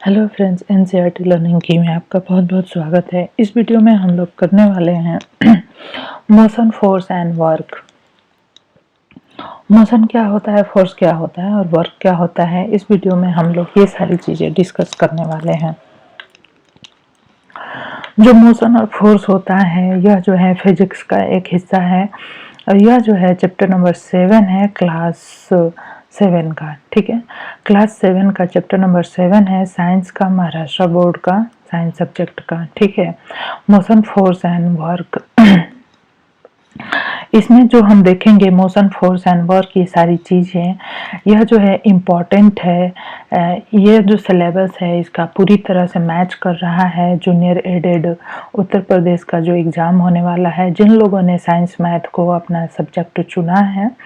Hello friends, NCERT learning की में आपका बहुत बहुत स्वागत है। इस वीडियो में हम लोग करने वाले हैं motion, force and work. Motion क्या होता है, फोर्स क्या होता है और वर्क क्या होता है, इस वीडियो में हम लोग ये सारी चीज़ें डिस्कस करने वाले हैं। जो मोशन और फोर्स होता है यह जो है फिजिक्स का एक हिस्सा है और यह जो है चैप्टर नंबर 7 है, क्लास 7 का। ठीक है, क्लास 7 का चैप्टर नंबर 7 है, साइंस का, महाराष्ट्र बोर्ड का साइंस सब्जेक्ट का। ठीक है, मोशन, फोर्स एंड वर्क। इसमें जो हम देखेंगे मोशन, फोर्स एंड वर्क, ये सारी चीज़ें यह जो है इम्पॉर्टेंट है। ये जो सिलेबस है इसका पूरी तरह से मैच कर रहा है जूनियर एडेड उत्तर प्रदेश का जो एग्ज़ाम होने वाला है। जिन लोगों ने साइंस मैथ को अपना सब्जेक्ट चुना है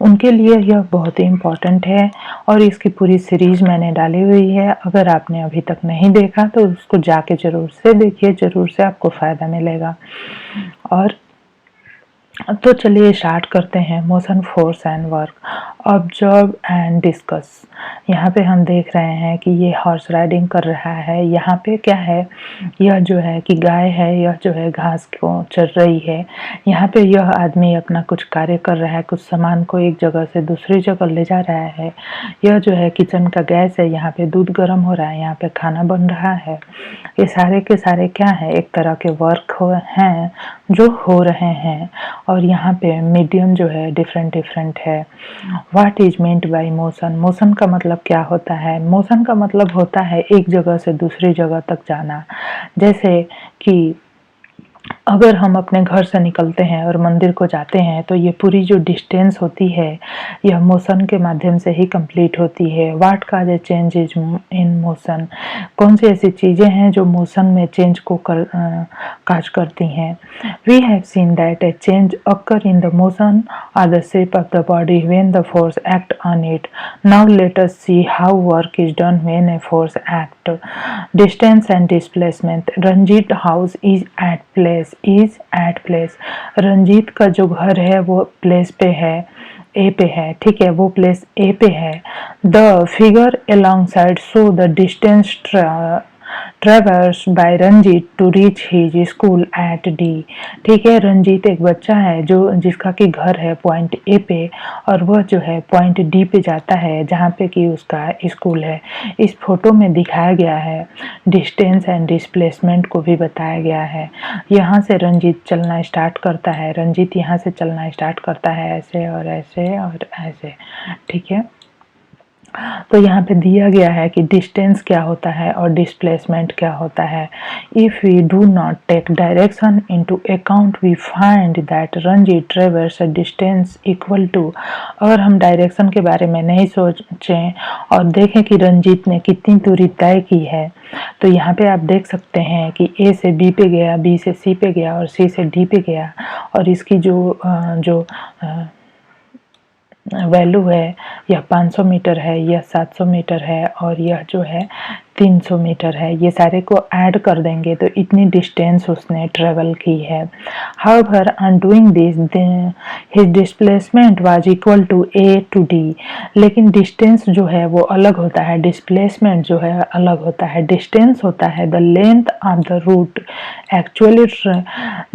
उनके लिए यह बहुत ही इम्पॉर्टेंट है और इसकी पूरी सीरीज़ मैंने डाली हुई है। अगर आपने अभी तक नहीं देखा तो उसको जाके ज़रूर से देखिए, ज़रूर से आपको फ़ायदा मिलेगा। और तो चलिए स्टार्ट करते हैं। Motion, force and work, observe and discuss. यहाँ पे हम देख रहे हैं कि ये हॉर्स राइडिंग कर रहा है। यहाँ पे क्या है, यह जो है कि गाय है, यह जो है घास को चर रही है। यहाँ पे यह आदमी अपना कुछ कार्य कर रहा है, कुछ सामान को एक जगह से दूसरी जगह ले जा रहा है। यह जो है किचन का गैस है, यहाँ पे दूध गर्म हो रहा है, यहाँ पे खाना बन रहा है। ये सारे के सारे क्या है, एक तरह के वर्क हैं जो हो रहे हैं। और यहाँ पे मीडियम जो है डिफरेंट डिफरेंट है। What is meant by motion? Motion का मतलब क्या होता है? मोशन का मतलब होता है एक जगह से दूसरी जगह तक जाना। जैसे कि अगर हम अपने घर से निकलते हैं और मंदिर को जाते हैं तो ये पूरी जो डिस्टेंस होती है यह मोशन के माध्यम से ही कंप्लीट होती है। What cause A change is in motion? कौन सी ऐसी चीज़ें हैं जो मोशन में चेंज को काज करती हैं? We have seen that a change occur in the motion or the shape of the body when the force act on it. Now let us see how work is done when a force act. Distance and displacement. Ranjit house is at place. Ranjit का जो घर है वो place पे है, ए पे है। ठीक है, वो प्लेस ए पे है। The figure alongside show the distance traverse by Ranjit to reach his school at D. ठीक है, रंजीत एक बच्चा है जो जिसका कि घर है पॉइंट ए पे और वह जो है पॉइंट डी पे जाता है जहाँ पे कि उसका स्कूल है। इस फोटो में दिखाया गया है, डिस्टेंस एंड डिस्प्लेसमेंट को भी बताया गया है। यहाँ से रंजीत चलना स्टार्ट करता है, रंजीत यहाँ से चलना स्टार्ट करता है ऐसे और ऐसे और ऐसे। ठीक है, तो यहाँ पे दिया गया है कि डिस्टेंस क्या होता है और डिस्प्लेसमेंट क्या होता है। If we do not take direction into account we find that Ranjit traverse a distance equal to. अगर हम डायरेक्शन के बारे में नहीं सोचें और देखें कि रंजीत ने कितनी दूरी तय की है, तो यहाँ पे आप देख सकते हैं कि ए से बी पे गया, बी से सी पे गया और सी से डी पे गया और इसकी जो वैल्यू है यह 500 मीटर है, यह 700 मीटर है और यह जो है 300 मीटर है। ये सारे को ऐड कर देंगे तो इतनी डिस्टेंस उसने ट्रेवल की है। However on doing this his displacement was equal to A to D. लेकिन डिस्टेंस जो है वो अलग होता है, डिस्प्लेसमेंट जो है अलग होता है। डिस्टेंस होता है the length of the route. Actually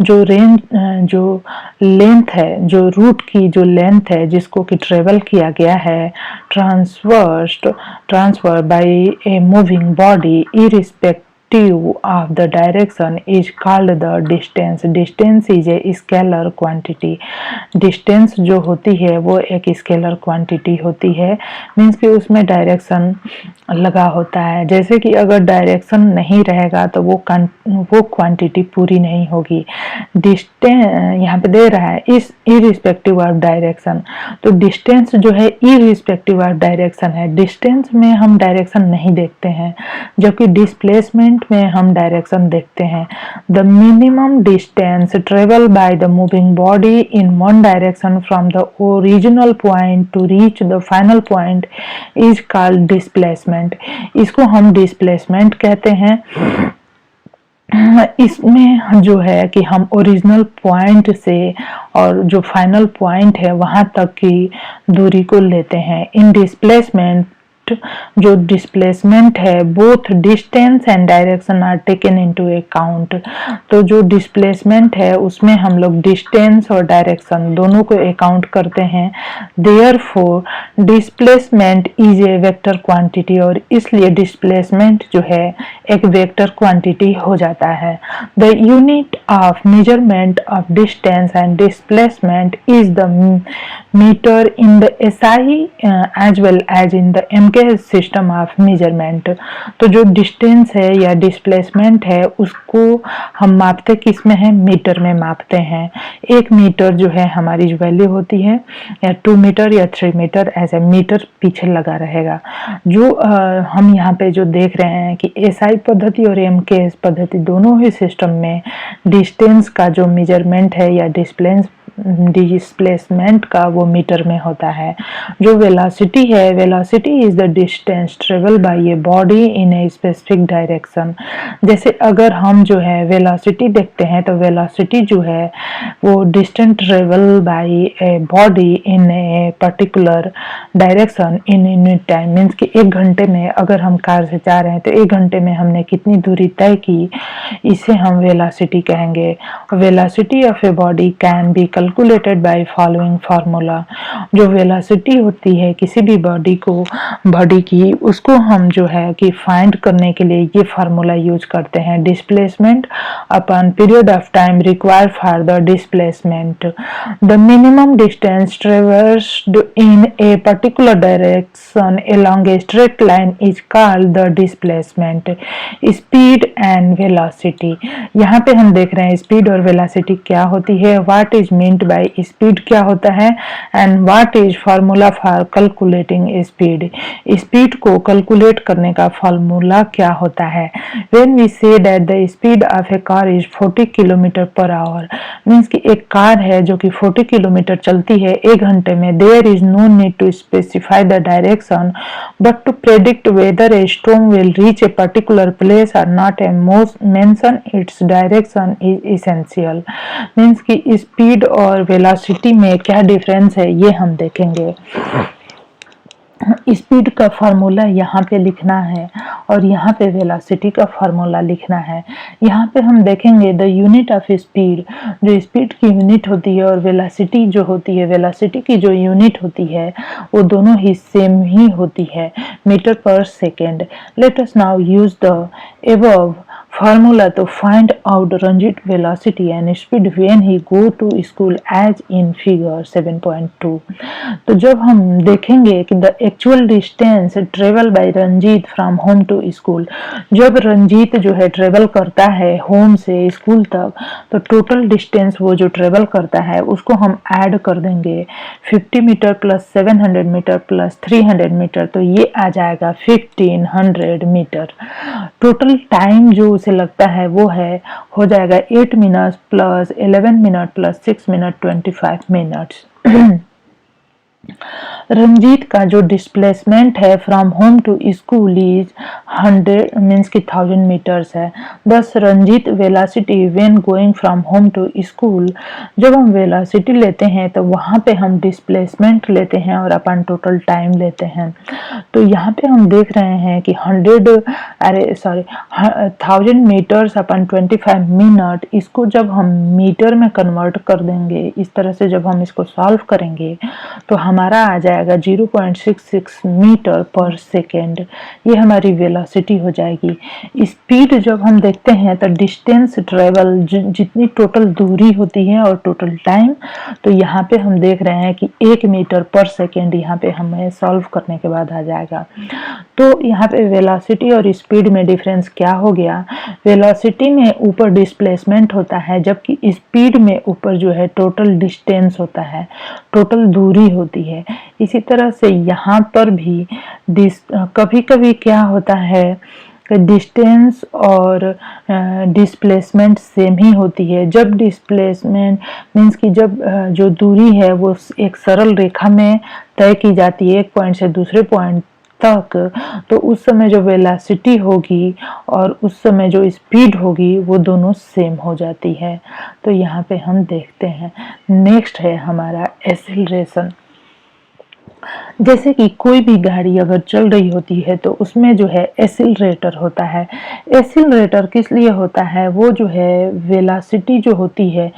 जो लेंथ है, जो रूट की जो लेंथ है जिसको कि ट्रेवल किया गया है, transfer by a moving body irrespective of the direction is called the distance. Distance is a scalar quantity. Distance जो होती है वो एक स्केलर क्वांटिटी होती है, मीन्स कि उसमें डायरेक्शन लगा होता है। जैसे कि अगर डायरेक्शन नहीं रहेगा तो वो क्वांटिटी पूरी नहीं होगी। डिस्टेंस यहाँ पे दे रहा है इस इरिस्पेक्टिव ऑफ डायरेक्शन, तो डिस्टेंस जो है इरिस्पेक्टिव ऑफ डायरेक्शन है। डिस्टेंस में हम डायरेक्शन नहीं देखते हैं जबकि डिस्प्लेसमेंट में हम डायरेक्शन देखते हैं। The minimum distance travel by the moving body in one direction from the original point two reach the final point is called displacement. इसको हम डिस्प्लेसमेंट कहते हैं। इसमें जो है कि हम ओरिजिनल पॉइंट से और जो फाइनल पॉइंट है वहां तक की दूरी को लेते हैं। इन डिस्प्लेसमेंट नेक्स्ट जो डिस्प्लेसमेंट है, both distance and direction are taken into account. तो जो डिस्प्लेसमेंट है उसमें हम लोग डिस्टेंस और डायरेक्शन दोनों को अकाउंट करते हैं। Therefore displacement is a vector quantity, और इसलिए डिस्प्लेसमेंट जो है एक वेक्टर क्वांटिटी हो जाता है। The unit of measurement of distance and displacement is the metre in the SI as well as in the MK system of measurement. तो जो डिस्टेंस है या डिस्प्लेसमेंट है उसको हम मापते किस में है, मीटर में मापते हैं। 1 मीटर जो है हमारी जो वैल्यू होती है, या 2 मीटर या 3 मीटर, ऐसे मीटर पीछे लगा रहेगा। जो हम यहाँ पे जो देख रहे हैं कि एसआई पद्धति और एमकेएस पद्धति दोनों ही सिस्टम में डिस्टेंस का जो मेजरमेंट है या डिस्प्लेसमेंट का वो मीटर में होता है। जो वेलोसिटी है, velocity is the distance travel by a body in a specific direction. जैसे अगर हम जो है वेलोसिटी देखते हैं तो वेलोसिटी जो है वो distance travel by a body in a particular direction in unit time. Means कि 1 घंटे में अगर हम कार से जा रहे हैं तो 1 घंटे में हमने कितनी दूरी तय की, इसे हम वेलोसिटी कहेंगे। Velocity of a body can be calculated by following formula. जो वेलोसिटी होती है किसी भी बॉडी की, उसको हम जो है कि फाइंड करने के लिए ये फार्मूला यूज करते हैं। Displacement upon period of time required for the displacement. The minimum distance traversed in a particular direction along a straight line is called the displacement. Speed and velocity, यहाँ पे हम देख रहे हैं स्पीड और velocity क्या होती है, what is meant by speed क्या होता है, and what is formula for calculating speed. Speed को कैलकुलेट करने का फार्मूला क्या होता है। When we say that the speed of a car is 40 kilometre per hour, means कि एक कार है जो कि 40 किलोमीटर चलती है 1 घंटे में। There is no need to specify the direction but to predict whether a storm will reach a particular place or not, a most mention its direction is essential. Means कि speed और velocity में क्या difference है ये हम देखेंगे। Speed का formula यहाँ पे लिखना है और यहाँ पे वेलोसिटी का फार्मूला लिखना है। यहाँ पे हम देखेंगे द यूनिट ऑफ स्पीड, जो स्पीड की यूनिट होती है, और वेलोसिटी जो होती है, वेलोसिटी की जो यूनिट होती है वो दोनों ही सेम ही होती है, मीटर पर second. Let us now use the above formula to find out Ranjit velocity and speed when he go to school as in figure 7.2। तो जब हम देखेंगे कि the actual distance travel by Ranjit from home to school, जब रंजीत जो है travel करता है होम से स्कूल तक, तो टोटल डिस्टेंस वो जो ट्रेवल करता है उसको हम ऐड कर देंगे 50 metre plus 700 metre plus 300 metre, तो ये आ जाएगा 1500 मीटर। टोटल टाइम जो उसे लगता है वो हो जाएगा 8 minute plus 11 minute plus 6 minute 25 minutes. Ranjit का जो डिस्प्लेसमेंट है from home to school is 100 means की 1000 मीटर्स है। बस Ranjit velocity when going from home to school, जब हम वेलोसिटी लेते हैं तो वहाँ पे हम डिस्प्लेसमेंट लेते हैं और अपन टोटल टाइम लेते हैं। तो यहाँ पे हम देख रहे हैं कि 1000 मीटर्स अपन 25 मिनट, इसको जब हम मीटर में कन्वर्ट कर देंगे, इस तरह से जब हम इसको सॉल्व करेंगे तो हमारा आ जाएगा 0.66 मीटर पर सेकेंड। ये हमारी वेलोसिटी हो जाएगी। स्पीड जब हम देखते हैं तो डिस्टेंस ट्रेवल, जितनी टोटल दूरी होती है और टोटल टाइम, तो यहाँ पे हम देख रहे हैं कि 1 मीटर पर सेकेंड यहाँ पे हमें सॉल्व करने के बाद आ जाएगा। तो यहाँ पे वेलोसिटी और स्पीड में डिफरेंस क्या हो गया, वेलोसिटी में ऊपर डिस्प्लेसमेंट होता है, जबकि स्पीड में ऊपर जो है टोटल डिस्टेंस होता है, टोटल दूरी होती है। इसी तरह से यहाँ पर भी कभी कभी क्या होता है, डिस्टेंस और डिस्प्लेसमेंट सेम ही होती है। जब डिस्प्लेसमेंट मीन्स कि जब जो दूरी है वो एक सरल रेखा में तय की जाती है एक पॉइंट से दूसरे पॉइंट तक, तो उस समय जो वेलोसिटी होगी और उस समय जो स्पीड होगी वो दोनों सेम हो जाती है। तो यहाँ पे हम देखते हैं। नेक्स्ट है हमारा एक्सेलरेशन। जैसे कि कोई भी गाड़ी अगर चल रही होती है तो उसमें जो है एक्सीलरेटर होता है। एक्सीलरेटर किस लिए होता है? वो जो है वेलोसिटी जो होती है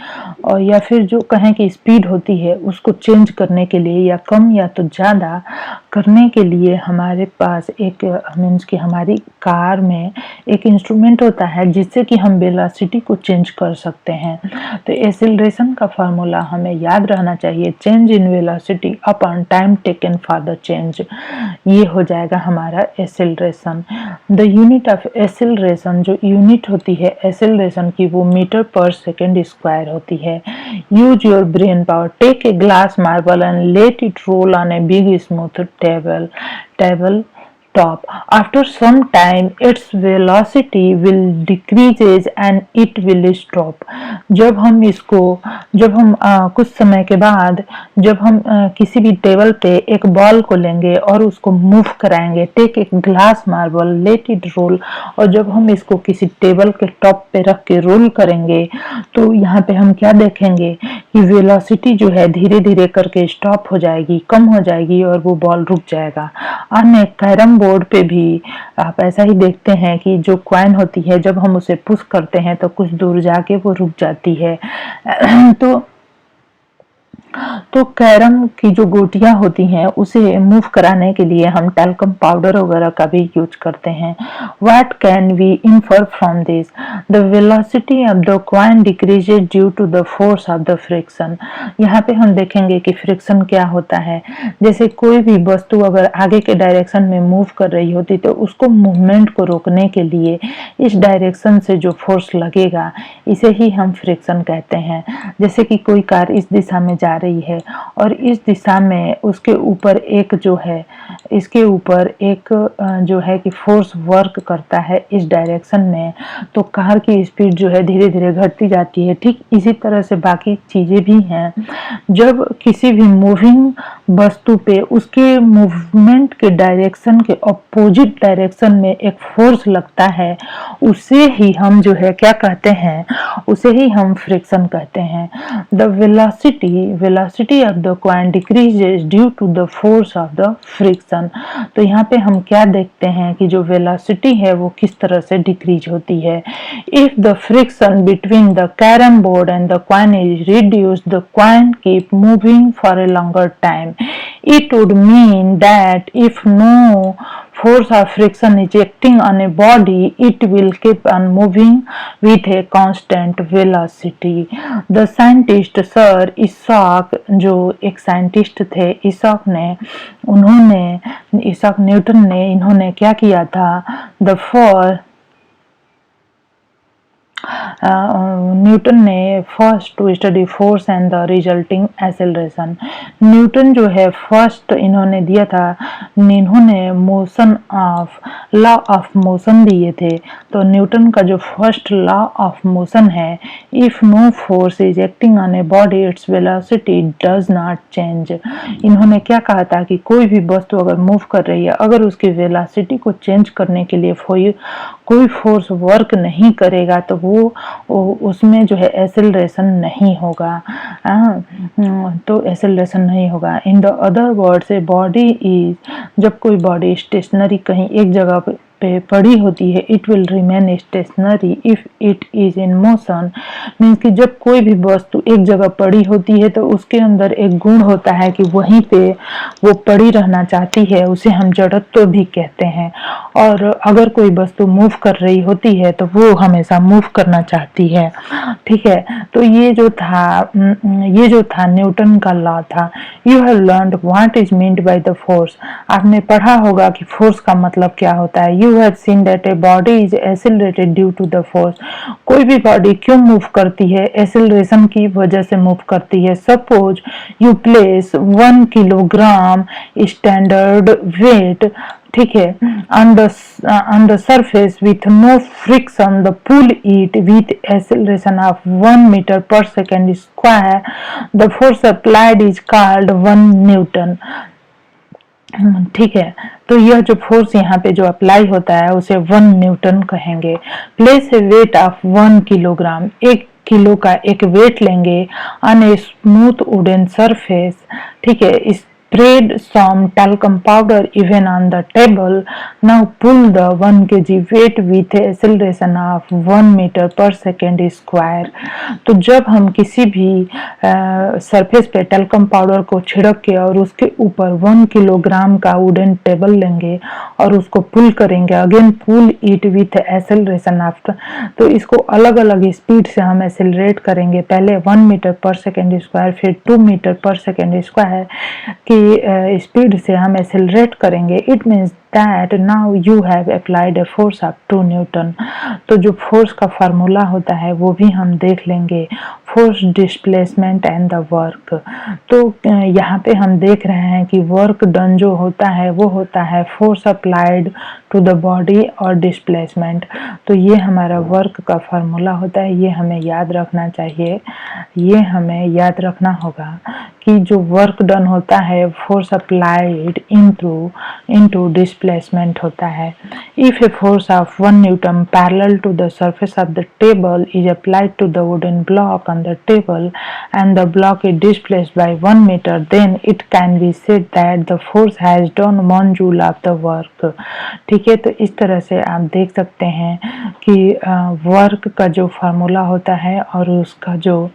और या फिर जो कहें कि स्पीड होती है उसको चेंज करने के लिए या कम या तो ज़्यादा करने के लिए हमारे पास एक मीन्स कि हमारी कार में एक इंस्ट्रूमेंट होता है जिससे कि हम वेलोसिटी को चेंज कर सकते हैं। तो एक्सीलरेशन का फार्मूला हमें याद रहना चाहिए, change in velocity upon time taken for the change. ये हो जाएगा हमारा acceleration. The unit of acceleration, जो यूनिट होती है एक्सीलरेशन की, वो मीटर पर सेकेंड स्क्वायर होती है। Use your brain power, take a glass marble and let it roll on a big smooth table top. After some time its velocity will decreases and it will stop. जब हम कुछ समय के बाद जब हम किसी भी टेबल पे एक बॉल को लेंगे और उसको मूव कराएंगे, टेक एक glass marble let it roll, और जब हम इसको किसी टेबल के टॉप पे रख के रोल करेंगे तो यहाँ पे हम क्या देखेंगे कि वेलोसिटी जो है धीरे धीरे करके स्टॉप हो जाएगी, कम हो जाएगी और वो बॉल रुक जाएगा। अन्य कैरम बोर्ड पे भी आप ऐसा ही देखते हैं कि जो कॉइन होती है जब हम उसे पुश करते हैं तो कुछ दूर जाके वो रुक जाती है। तो कैरम की जो गोटियां होती हैं उसे मूव कराने के लिए हम टैल्कम पाउडर वगैरह का भी यूज करते हैं। What can we infer from this? The velocity of the coin decreases due to the force of the friction. यहाँ पे हम देखेंगे कि फ्रिक्शन क्या होता है। जैसे कोई भी वस्तु अगर आगे के डायरेक्शन में मूव कर रही होती तो उसको मूवमेंट को रोकने के लिए इस डायरेक्शन से जो फोर्स लगेगा इसे ही हम फ्रिक्शन कहते हैं। जैसे कि कोई कार इस दिशा में जा रही है और इस दिशा में उसके ऊपर एक जो है इसके ऊपर एक जो है कि फोर्स वर्क करता है इस डायरेक्शन में, तो कार की स्पीड जो है धीरे धीरे घटती जाती है। ठीक इसी तरह से बाकी चीजें भी हैं। जब किसी भी मूविंग वस्तु पे उसके मूवमेंट के डायरेक्शन के अपोजिट डायरेक्शन में एक फोर्स लगता है, उसे ही हम जो है क्या कहते हैं, उसे ही हम फ्रिक्शन कहते हैं। The velocity of the coin decreases due to the force of the friction. तो यहाँ पे हम क्या देखते हैं कि जो वेलोसिटी है वो किस तरह से डिक्रीज होती है। If the friction between the carrom board and the coin is reduced, the coin keep moving for a longer time. It would mean that if no force of friction is acting on a body, it will keep on moving with a constant velocity. The scientist Sir Isaac, जो एक scientist थे, Isaac Newton ने इन्होंने क्या किया था? Newton ने first to study force and the resulting acceleration. Newton जो है फर्स्ट इन्होंने दिया था, इन्होंने लॉ ऑफ मोशन दिए थे। तो न्यूटन का जो फर्स्ट लॉ ऑफ मोशन है, if no force is acting on a body its velocity does not change. इन्होंने क्या कहा था कि कोई भी वस्तु अगर मूव कर रही है, अगर उसकी वेलोसिटी को चेंज करने के लिए कोई फोर्स वर्क नहीं करेगा तो वो उसमें जो है एक्सेलरेशन नहीं होगा। तो एक्सेलरेशन नहीं होगा। In the other words, a body is, जब कोई बॉडी स्टेशनरी कहीं एक जगह पे पड़ी होती है, it will remain stationery if it is in motion. Means कि जब कोई भी वस्तु एक जगह पड़ी होती है तो उसके अंदर एक गुण होता है कि वहीं पे वो पड़ी रहना चाहती है, उसे हम जड़त्व भी कहते हैं। और अगर कोई वस्तु मूव कर रही होती है तो वो हमेशा मूव करना चाहती है। ठीक है, तो ये जो था न्यूटन का लॉ था। You have learned what is meant by the force. आपने पढ़ा होगा कि फोर्स का मतलब क्या होता है। You have seen that a body is accelerated due to the force. कोई भी बॉडी क्यों मूव करती है? एक्सेलरेशन की वजह से मूव करती है। Suppose you place 1 kilogram standard weight, ठीक है, on the surface with no friction, the pull it with acceleration of 1 meter per second square. The force applied is called 1 Newton. ठीक है, तो यह जो फोर्स यहाँ पे जो अप्लाई होता है उसे 1 न्यूटन कहेंगे। Place a weight of 1 kilogram, 1 kilo का एक वेट लेंगे on a smooth wooden surface. ठीक है, इस spread some talcum powder even on the table. Now pull the 1 kg weight with acceleration of 1 metre पर सेकेंड स्क्वायर। तो जब हम किसी भी सरफेस पे टैल्कम पाउडर को छिड़क के और उसके ऊपर 1 किलोग्राम का वुडन टेबल लेंगे और उसको पुल करेंगे, again pull it with acceleration after, तो इसको अलग अलग स्पीड से हम एक्सेलरेट करेंगे। पहले 1 मीटर पर सेकेंड स्क्वायर, फिर 2 मीटर पर सेकेंड स्क्वायर की स्पीड से हम एक्सेलरेट करेंगे। It means that now you have applied a force of 2 Newton। तो जो फोर्स का फार्मूला होता है वो भी हम देख लेंगे, force, displacement and the work. तो यहाँ पे हम देख रहे हैं कि वर्क डन जो होता है वो होता है force applied to the body और डिस्प्लेसमेंट। तो ये हमारा वर्क का फार्मूला होता है, ये हमें याद रखना चाहिए। ये हमें याद रखना होगा कि जो वर्क डन होता है फोर्स अप्लाइड इनटू डिस्प्लेसमेंट होता है। If a force of 1 newton parallel to the surface of the table is applied to the wooden block on the table and the block is displaced by 1 metre, then it can be said that the force has done 1 joule of the work. ठीक है, तो इस तरह से आप देख सकते हैं कि वर्क का जो फार्मूला होता है और उसका जो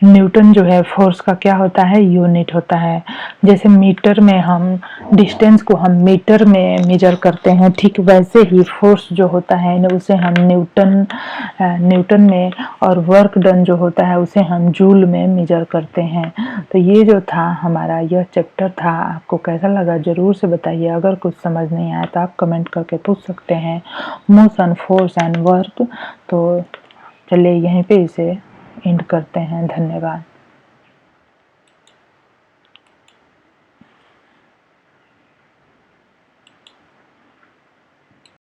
न्यूटन जो है फोर्स का क्या होता है, यूनिट होता है। जैसे मीटर में हम डिस्टेंस को हम मीटर में मेजर करते हैं, ठीक वैसे ही फोर्स जो होता है उसे हम न्यूटन में, और वर्क डन जो होता है उसे हम जूल में मेजर करते हैं। तो ये जो था हमारा यह चैप्टर था, आपको कैसा लगा ज़रूर से बताइए। अगर कुछ समझ नहीं आया तो आप कमेंट करके पूछ सकते हैं। Motion, force and work. तो चलिए यहीं पे इसे एंड करते हैं। धन्यवाद।